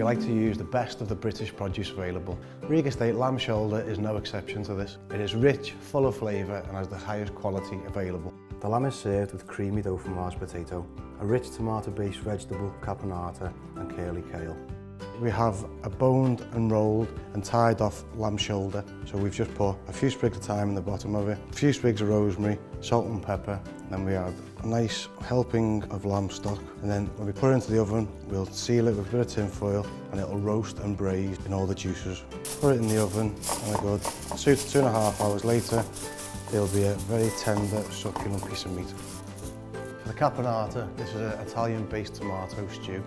We like to use the best of the British produce available. Riga State lamb shoulder is no exception to this. It is rich, full of flavour and has the highest quality available. The lamb is served with creamy dauphinoise potato, a rich tomato-based vegetable caponata and curly kale. We have a boned and rolled and tied off lamb shoulder, so we've just put a few sprigs of thyme in the bottom of it, a few sprigs of rosemary, salt and pepper, and then we add a nice helping of lamb stock, and then when we put it into the oven we'll seal it with a bit of tin foil and it'll roast and braise in all the juices. Put it in the oven and a good 2 to 2.5 hours later there'll be a very tender, succulent piece of meat. For the caponata, this is an Italian-based tomato stew.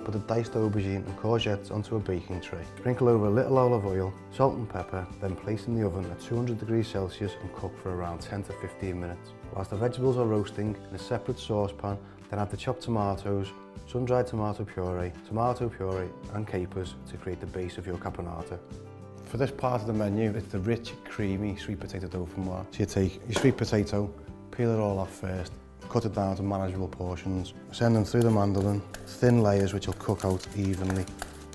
Put the diced aubergine and courgettes onto a baking tray. Sprinkle over a little olive oil, salt and pepper, then place in the oven at 200 degrees Celsius and cook for around 10 to 15 minutes. Whilst the vegetables are roasting in a separate saucepan, then add the chopped tomatoes, sun-dried tomato puree and capers to create the base of your caponata. For this part of the menu, it's the rich, creamy sweet potato dauphinoise. So you take your sweet potato, peel it all off first, cut it down to manageable portions, send them through the mandolin, thin layers which will cook out evenly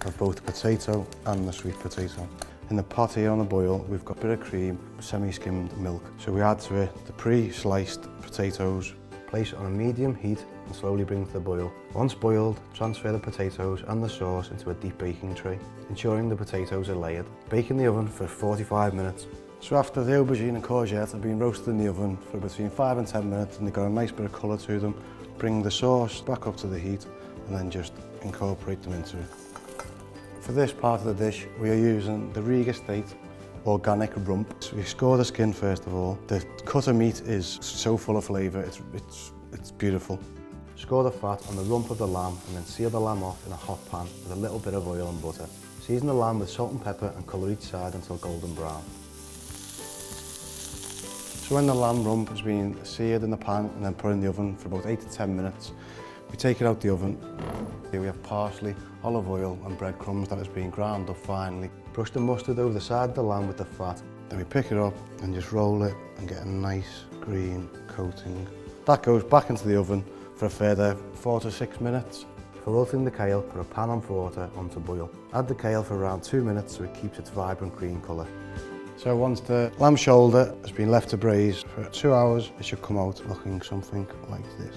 of both the potato and the sweet potato. In the pot here on the boil, we've got a bit of cream, semi-skimmed milk. So we add to it the pre-sliced potatoes, place it on a medium heat and slowly bring to the boil. Once boiled, transfer the potatoes and the sauce into a deep baking tray, ensuring the potatoes are layered. Bake in the oven for 45 minutes. So after the aubergine and courgette have been roasted in the oven for between 5 and 10 minutes and they've got a nice bit of colour to them, bring the sauce back up to the heat and then just incorporate them into it. For this part of the dish, we are using the Riga State organic rump. So we score the skin first of all. The cut of meat is so full of flavour, it's beautiful. Score the fat on the rump of the lamb and then seal the lamb off in a hot pan with a little bit of oil and butter. Season the lamb with salt and pepper and colour each side until golden brown. So when the lamb rump has been seared in the pan and then put in the oven for about 8 to 10 minutes, we take it out the oven. Here we have parsley, olive oil and breadcrumbs that has been ground up finely. Brush the mustard over the side of the lamb with the fat. Then we pick it up and just roll it and get a nice green coating. That goes back into the oven for a further 4 to 6 minutes. For wilting the kale, put a pan on for water on to boil. Add the kale for around 2 minutes so it keeps its vibrant green colour. So once the lamb shoulder has been left to braise for 2 hours, it should come out looking something like this.